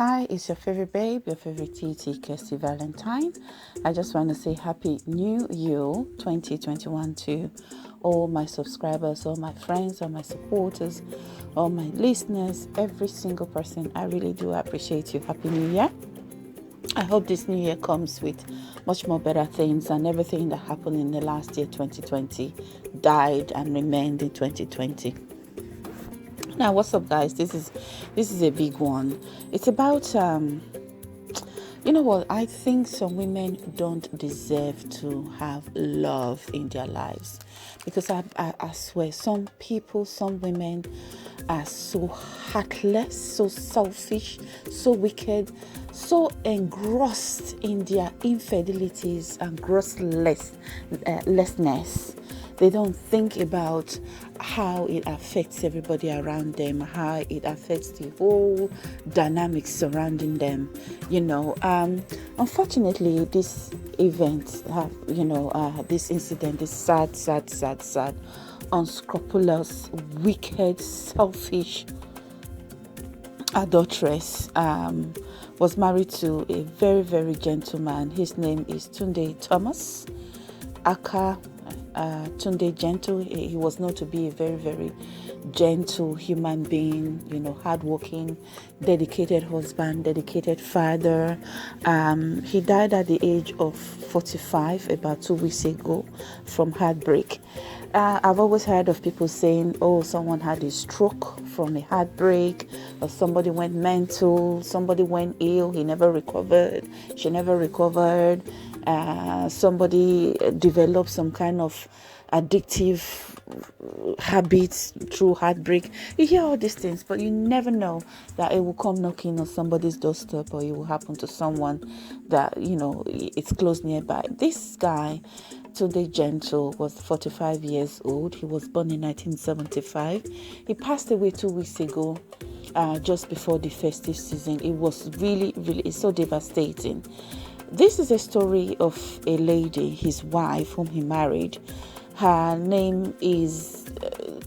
Hi, it's your favorite babe, your favorite TT, Kirsty Valentine. I just want to say Happy New Year 2021 to all my subscribers, all my friends, all my supporters, all my listeners, every single person. I really do appreciate you. Happy New Year. I hope this new year comes with much more better things, and everything that happened in the last year, 2020, died and remained in 2020. Now, what's up, guys? This is a big one. It's about you know what? I think some women don't deserve to have love in their lives, because I swear some people, some women are so heartless, so selfish, so wicked, so engrossed in their infidelities and grosslessness. They don't think about how it affects everybody around them, how it affects the whole dynamics surrounding them. Unfortunately, this event, this incident, this sad, unscrupulous, wicked, selfish adulteress was married to a very, very gentleman. His name is Tunde Thomas, aka Tunde Gentle. He was known to be a very, very gentle human being, hardworking, dedicated husband, dedicated father. He died at the age of 45 about 2 weeks ago from heartbreak. I've always heard of people saying, oh, someone had a stroke from a heartbreak, or somebody went mental, somebody went ill, he never recovered, she never recovered. Somebody developed some kind of addictive habits through heartbreak. You hear all these things, but you never know that it will come knocking on somebody's doorstep, or it will happen to someone that, it's close nearby. This guy, Tunde Gentle, was 45 years old. He was born in 1975. He passed away 2 weeks ago, just before the festive season. It was really, it's so devastating. This is a story of a lady, his wife, whom he married. Her name is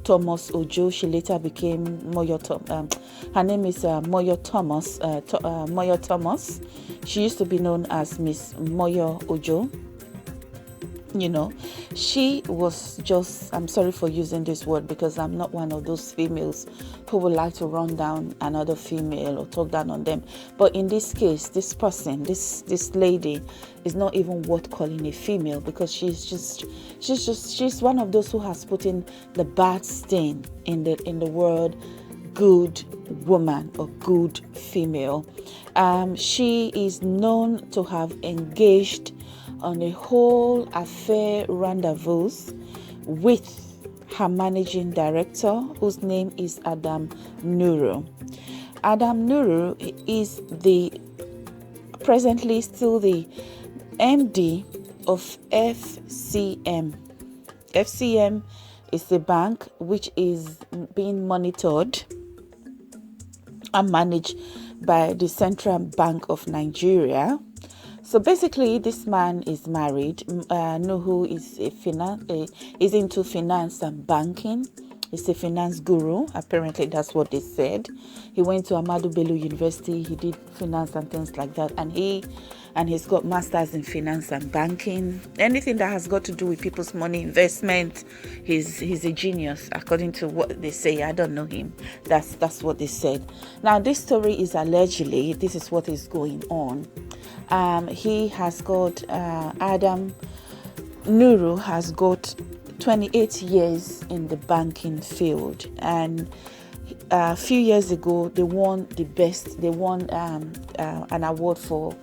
Thomas Ojo. She later became Moyo Thomas. Her name is Moyo Thomas. Moyo Thomas. She used to be known as Miss Moyo Ojo. She was just, I'm sorry for using this word, because I'm not one of those females who would like to run down another female or talk down on them. But in this case, this person, this lady is not even worth calling a female, because she's one of those who has put in the bad stain in the word good woman or good female. She is known to have engaged on a whole affair rendezvous with her managing director, whose name is Adam Nuru. Adam Nuru is presently still the MD of FCM. FCM is a bank which is being monitored and managed by the Central Bank of Nigeria. So basically, this man is married. Nuhu is into finance and banking. He's a finance guru. Apparently, that's what they said. He went to Ahmadu Bello University. He did finance and things like that. And he's got masters in finance and banking. Anything that has got to do with people's money, investment, he's a genius, according to what they say. I don't know him. That's what they said. Now, this story is allegedly, this is what is going on. He has got, Adam Nuru has got 28 years in the banking field, and a few years ago they won an award for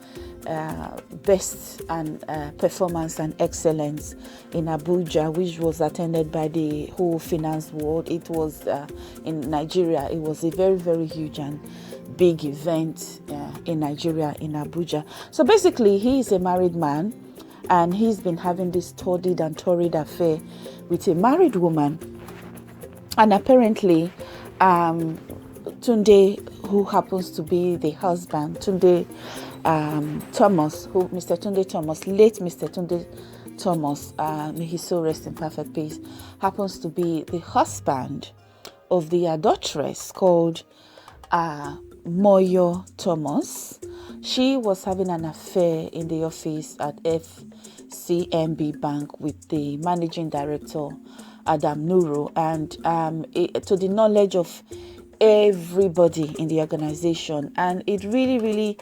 best and performance and excellence in Abuja, which was attended by the whole finance world. It was in Nigeria. It was a very, very huge and big event in Nigeria, in Abuja. So basically, he is a married man, and he's been having this torrid affair with a married woman. And apparently, Tunde, who happens to be the husband, Tunde Thomas, Mr. Tunde Thomas, late Mr. Tunde Thomas, may his soul rest in perfect peace, happens to be the husband of the adulteress called Moyo Thomas. She was having an affair in the office at FCMB Bank with the managing director, Adam Nuru, and to the knowledge of everybody in the organization, and it really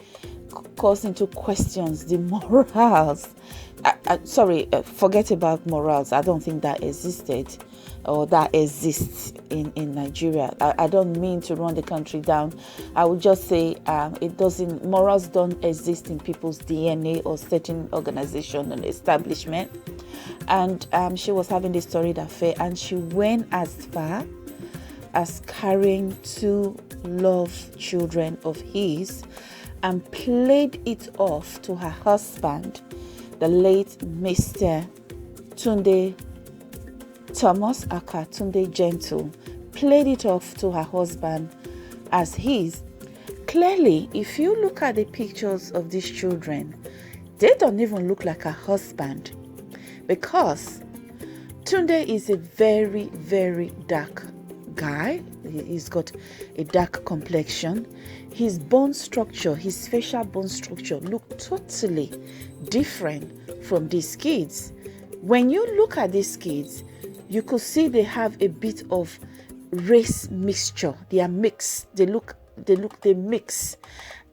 calls into questions the morals. Forget about morals. I don't think that existed or that exists in Nigeria. I don't mean to run the country down. I would just say morals don't exist in people's DNA or certain organization and establishment. And she was having this storied affair, and she went as far as carrying 2 love children of his and played it off to her husband, the late Mr. Tunde Thomas, aka Tunde Gentle, played it off to her husband as his. Clearly, if you look at the pictures of these children, they don't even look like her husband, because Tunde is a very dark guy. He's got a dark complexion. His bone structure, his facial bone structure, look totally different from these kids. When you look at these kids, you could see they have a bit of race mixture. They are mixed. They mix.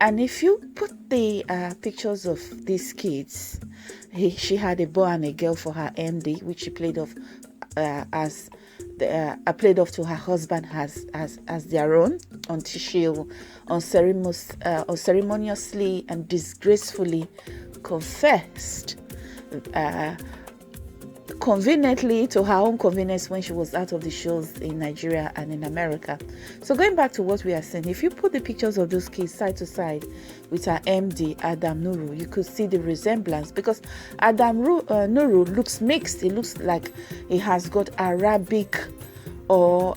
And if you put the pictures of these kids, she had a boy and a girl for her MD, which she played off played off to her husband as their own, until she unceremoniously and disgracefully confessed conveniently to her own convenience when she was out of the shows in Nigeria and in America. So going back to what we are saying, if you put the pictures of those kids side to side with her MD, Adam Nuru, you could see the resemblance, because Adam Nuru looks mixed. It looks like he has got Arabic or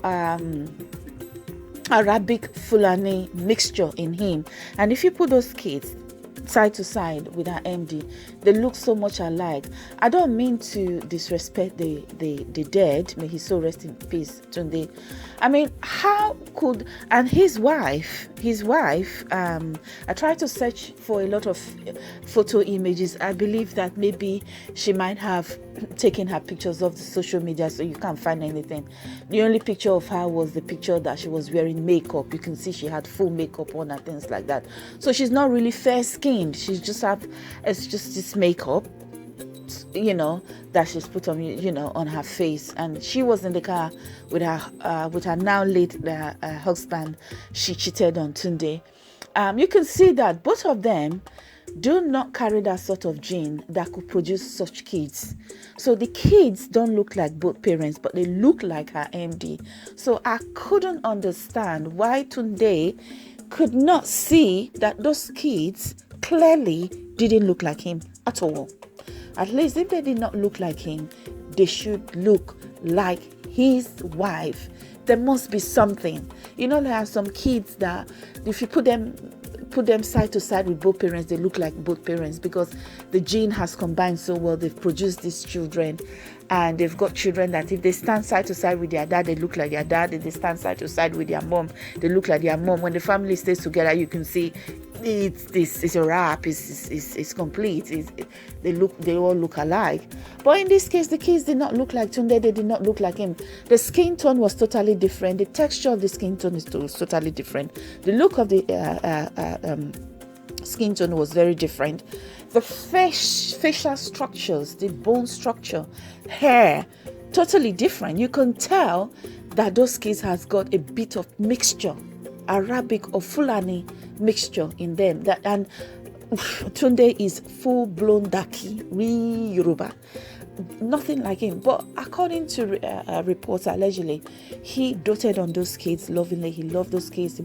Arabic Fulani mixture in him. And if you put those kids side to side with her MD, they look so much alike. I don't mean to disrespect the dead, may his soul rest in peace, Tunde. I mean, how could, and his wife, I tried to search for a lot of photo images. I believe that maybe she might have taken her pictures off the social media, so you can't find anything. The only picture of her was the picture that she was wearing makeup. You can see she had full makeup on and things like that. So she's not really fair skinned. She's just it's just this makeup, that she's put on, on her face. And she was in the car with her now late husband. She cheated on Tunde. You can see that both of them do not carry that sort of gene that could produce such kids. So the kids don't look like both parents, but they look like her MD. So I couldn't understand why Tunde could not see that those kids clearly didn't look like him at all. At least if they did not look like him, they should look like his wife. There must be something. There are some kids that if you put them side to side with both parents, they look like both parents, because the gene has combined so well. They've produced these children, and they've got children that if they stand side to side with their dad, they look like their dad. If they stand side to side with their mom, they look like their mom. When the family stays together, you can see it's a wrap. It's complete. They all look alike. But in this case, the kids did not look like Tunde. They did not look like him. The skin tone was totally different. The texture of the skin tone is totally different. The look of the skin tone was very different. The facial structures, the bone structure, hair, totally different. You can tell that those kids has got a bit of mixture, Arabic or Fulani mixture in them. And Tunde is full-blown Daki, real Yoruba. Nothing like him. But according to reports, allegedly, he doted on those kids lovingly. He loved those kids.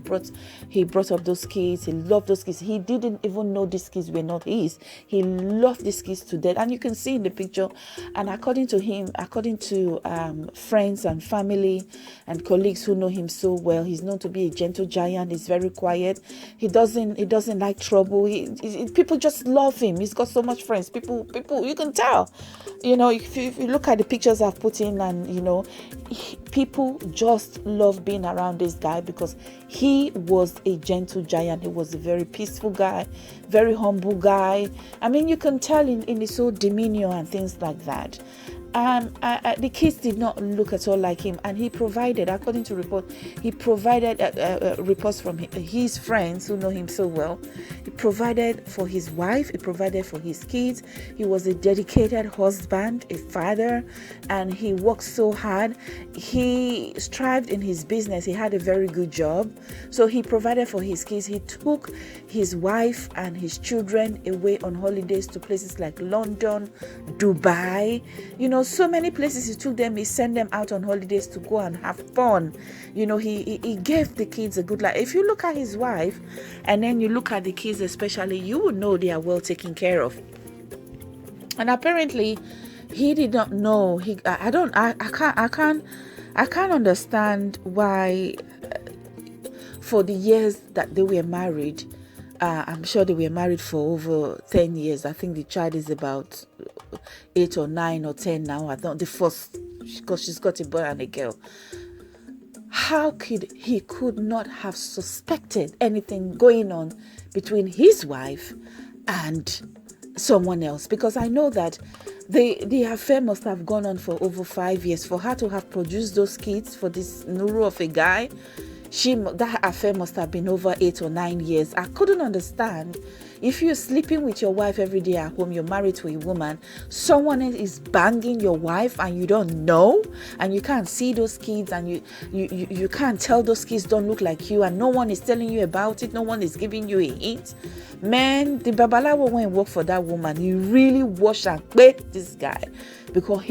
He brought up those kids. He loved those kids. He didn't even know these kids were not his. He loved these kids to death. And you can see in the picture, and according to friends and family and colleagues who know him so well, he's known to be a gentle giant. He's very quiet. He doesn't like trouble. People just love him. He's got so much friends. People, you can tell. if you look at the pictures I've put in, and people just love being around this guy because he was a gentle giant. He was a very peaceful guy, very humble guy. I mean, you can tell in his whole demeanor and things like that. The kids did not look at all like him, and he provided, according to reports from his friends who know him so well. He provided for his wife, he provided for his kids. He was a dedicated husband, a father, and he worked so hard. He strived in his business. He had a very good job, so he provided for his kids. He took his wife and his children away on holidays to places like London, Dubai, so many places he took them. He sent them out on holidays to go and have fun. He gave the kids a good life. If you look at his wife and then you look at the kids especially, you will know they are well taken care of. And apparently he did not know. I can't understand why for the years that they were married, I'm sure they were married for over 10 years. I think the child is about 8 or 9 or 10 now. I thought the first, because she's got a boy and a girl. How could he not have suspected anything going on between his wife and someone else? Because I know that the affair must have gone on for over 5 years. For her to have produced those kids for this Nuru of a guy, that affair must have been over 8 or 9 years. I couldn't understand. If you're sleeping with your wife every day at home, you're married to a woman, someone else is banging your wife and you don't know, and you can't see those kids, and you can't tell those kids don't look like you, and no one is telling you about it, no one is giving you a hint. Man, the Babalawo went and worked for that woman. He really washed and baked this guy, because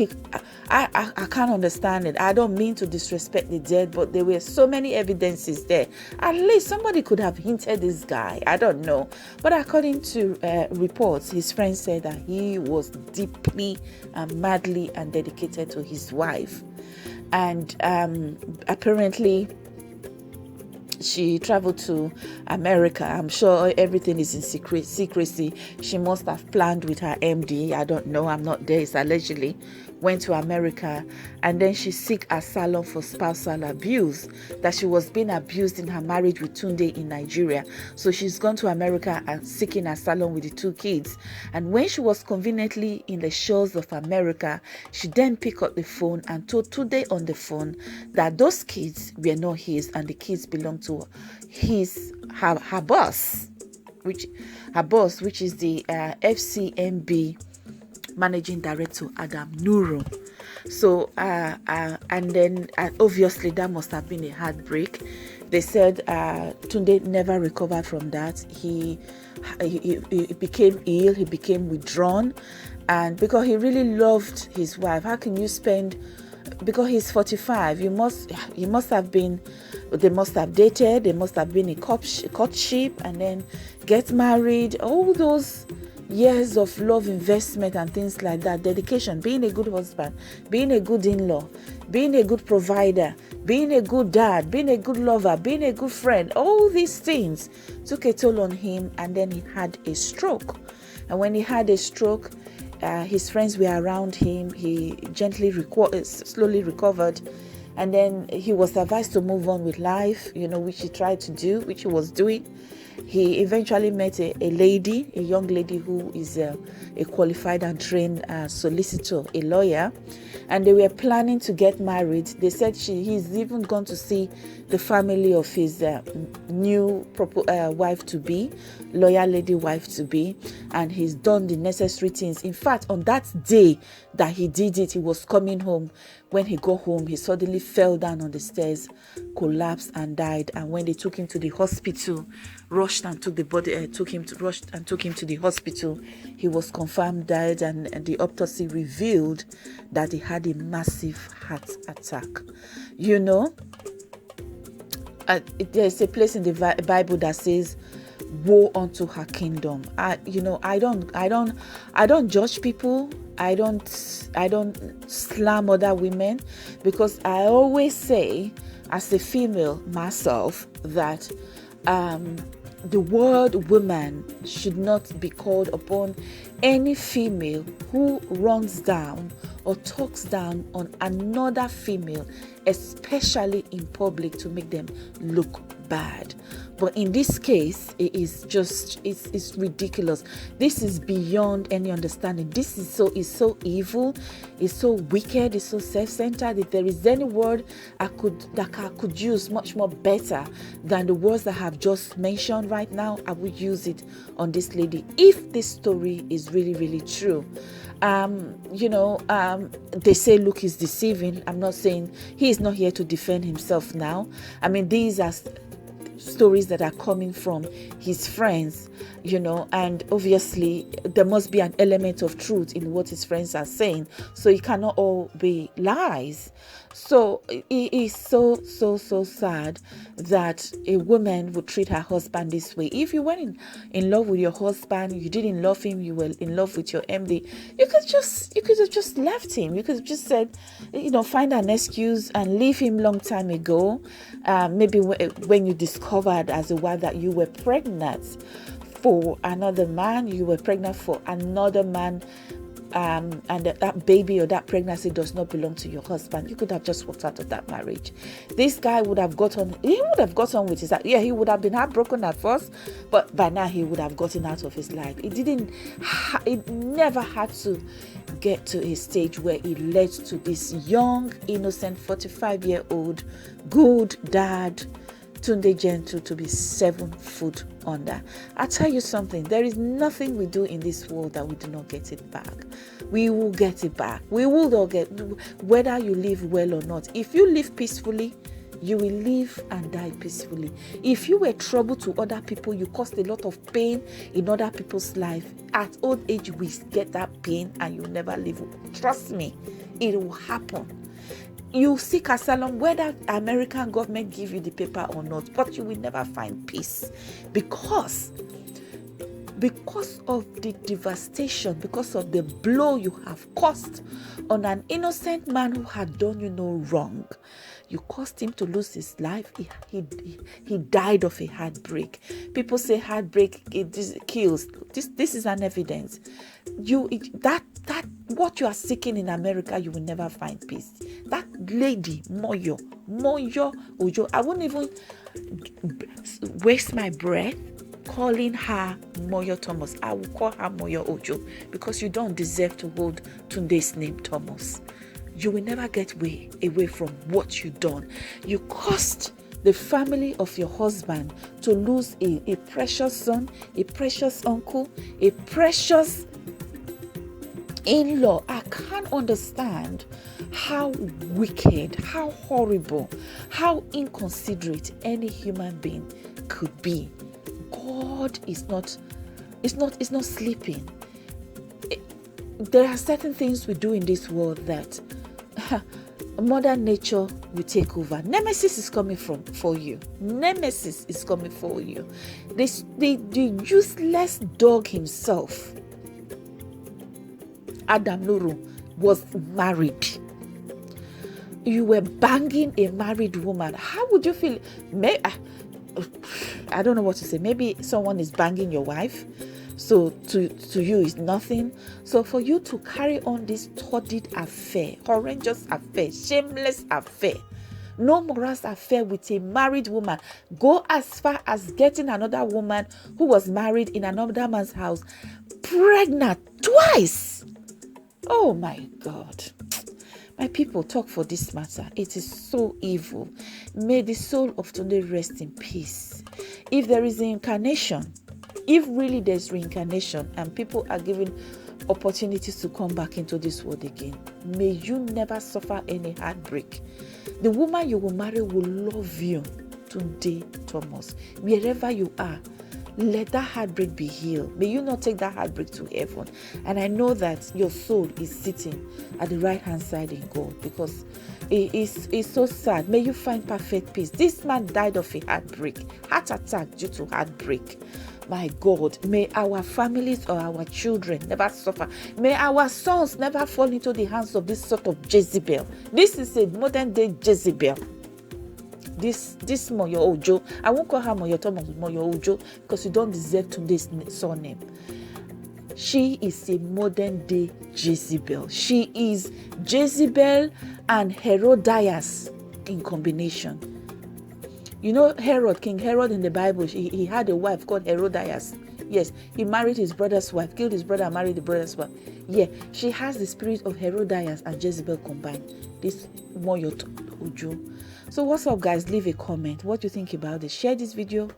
I can't understand it. I don't mean to disrespect the dead, but there were so many evidences there. At least somebody could have hinted this guy. I don't know. But according to reports, his friends said that he was deeply and madly and dedicated to his wife. And apparently she traveled to America. I'm sure everything is in secrecy. She must have planned with her MD. I don't know. I'm not there. It's allegedly. Went to America, and then she seek asylum for spousal abuse, that she was being abused in her marriage with Tunde in Nigeria. So she's gone to America and seeking asylum with the 2 kids. And when she was conveniently in the shores of America, she then picked up the phone and told Tunde on the phone that those kids were not his, and the kids belonged to her boss, which is the FCMB Managing Director Adam Nuru. So and then obviously that must have been a heartbreak. They said Tunde never recovered from that. He became ill, he became withdrawn, and because he really loved his wife. How can you spend, because he's 45, they must have dated, they must have been a courtship, and then get married, all those years of love investment and things like that, dedication, being a good husband, being a good in-law, being a good provider, being a good dad, being a good lover, being a good friend, all these things took a toll on him. And then he had a stroke, and when he had a stroke, his friends were around him. He slowly recovered, and then he was advised to move on with life, which he tried to do, which he was doing. He eventually met a young lady who is a qualified and trained solicitor, a lawyer, and they were planning to get married. They said he's even gone to see the family of his new wife-to-be, lawyer lady wife-to-be, and he's done the necessary things. In fact, on that day that he did it, he was coming home. When he got home, he suddenly fell down on the stairs, collapsed and died. And when they took him to the hospital, rushed and took him to the hospital, he was confirmed dead, and the autopsy revealed that he had a massive heart attack. There's a place in the Bible that says, "Woe unto her kingdom." I don't judge people. I don't slam other women, because I always say, as a female myself, that the word woman should not be called upon any female who runs down or talks down on another female, especially in public, to make them look bad. But in this case, it's ridiculous. This is beyond any understanding. This is so evil, it's so wicked, it's so self-centered. If there is any word I could use much more better than the words that I have just mentioned right now, I would use it on this lady. If this story is really, really true, they say look is deceiving. I'm not saying he is not here to defend himself now. I mean, these are stories that are coming from his friends, and obviously there must be an element of truth in what his friends are saying, so it cannot all be lies. So it is so sad that a woman would treat her husband this way. If you went in love with your husband, you didn't love him, you were in love with your MD, you could have just left him. You could have just said, find an excuse and leave him long time ago. Maybe when you discovered as a wife that you were pregnant for another man, and that baby or that pregnancy does not belong to your husband, you could have just walked out of that marriage. This guy would have got on with his life. Yeah, he would have been heartbroken at first, but by now he would have gotten out of his life. It never had to get to a stage where it led to this young, innocent, 45-year-old, good dad, Tunde Gentle, to be 7 foot under. I tell you something, there is nothing we do in this world that we do not get it back. We will get it back. We will all get, whether you live well or not. If you live peacefully, you will live and die peacefully. If you were trouble to other people, you caused a lot of pain in other people's life, at old age we get that pain and you'll never live. Trust me, it will happen. You seek asylum, whether American government give you the paper or not, but you will never find peace because of the devastation, because of the blow you have caused on an innocent man who had done you no wrong. You caused him to lose his life. He died of a heartbreak. People say heartbreak it kills. This is an evidence. What you are seeking in America, you will never find peace. That lady, Moyo Ojo, I won't even waste my breath calling her Moyo Thomas. I will call her Moyo Ojo because you don't deserve to hold Tunde's name Thomas. You will never get away from what you've done. You caused the family of your husband to lose a precious son, a precious uncle, a precious in-law. I can't understand how wicked, how horrible, how inconsiderate any human being could be. God is not sleeping. There are certain things we do in this world that Mother Nature will take over. Nemesis is coming for you. Nemesis is coming for you. The useless dog himself, Adam Nuru, was married. You were banging a married woman. How would you feel? I don't know what to say. Maybe someone is banging your wife, so to you is nothing. So for you to carry on this torrid affair, horrendous affair, shameless affair, no morals affair with a married woman, go as far as getting another woman who was married in another man's house pregnant twice. Oh my God. My people, talk for this matter. It is so evil. May the soul of Tunde rest in peace. If there is reincarnation, if really there's reincarnation and people are given opportunities to come back into this world again, may you never suffer any heartbreak. The woman you will marry will love you, Tunde Thomas. Wherever you are, let that heartbreak be healed. May you not take that heartbreak to heaven. And I know that your soul is sitting at the right hand side in God, because it's so sad. May you find perfect peace. This man died of a heart attack due to heartbreak. My God, may our families or our children never suffer. May our sons never fall into the hands of this sort of Jezebel. This is a modern day Jezebel. this Moyo Ojo. I won't call her Moyo Thomas, Moyo Ojo, because you don't deserve Tunde's surname. She is a modern day Jezebel. She is Jezebel and Herodias in combination. You know Herod, King Herod in the Bible, he had a wife called Herodias. Yes, he married his brother's wife, killed his brother and married the brother's wife. Yeah, she has the spirit of Herodias and Jezebel combined. This Moyo Ojo. So what's up, guys? Leave a comment. What do you think about this? Share this video.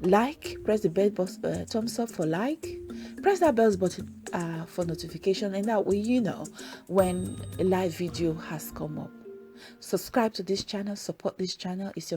Like, press the bell button, thumbs up for like. Press that bell button for notification, and that way you know when a live video has come up. Subscribe to this channel, support this channel. It's your